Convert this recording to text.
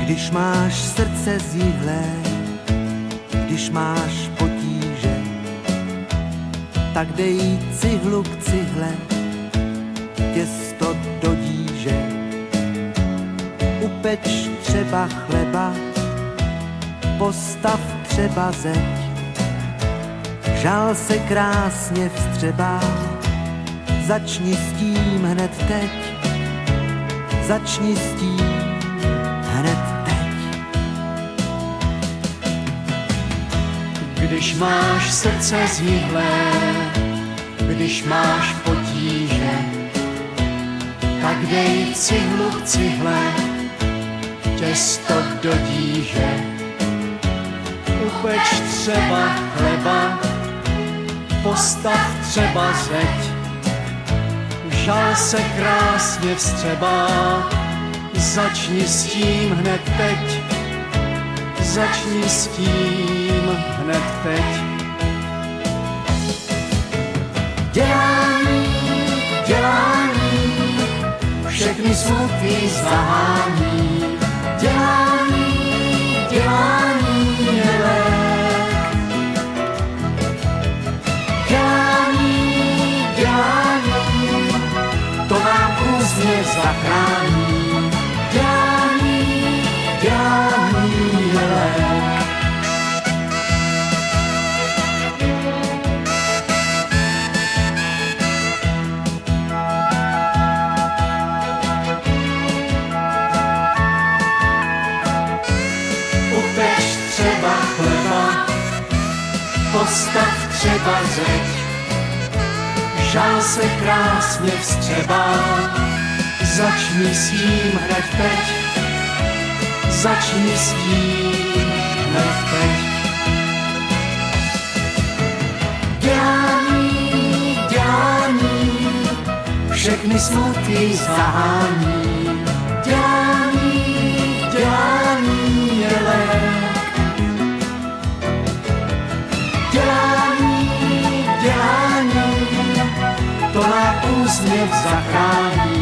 Když máš srdce zíhlé, když máš potíže, tak dej cihlu k cihle, těsto do díže. Upeč třeba chleba, postav třeba zeď, žal se krásně vstřebá, začni s tím hned teď, začni s tím hned teď. Když máš srdce zíhlé, když máš potíže, tak dej cihlu k cihle, těsto do díže. Upeč třeba chleba, postav třeba zeď, žal se krásně vstřebá, začni s tím hned teď, začni s tím hned teď. Dělání, dělání, Všechny smuty zahání, dělání, dělání je lék. Dělání, dělání, to nám úsměv zachrání. Dělání, dělání je lék. upeč třeba chleba, postav třeba zeď, žal se krásně vstřebá, začni s tím hned teď, začni s tím hned teď. Dělání, dělání, Všechny smuty zahání, dělání, dělání je lék. Dělání, dělání, to nám úsměv zachrání.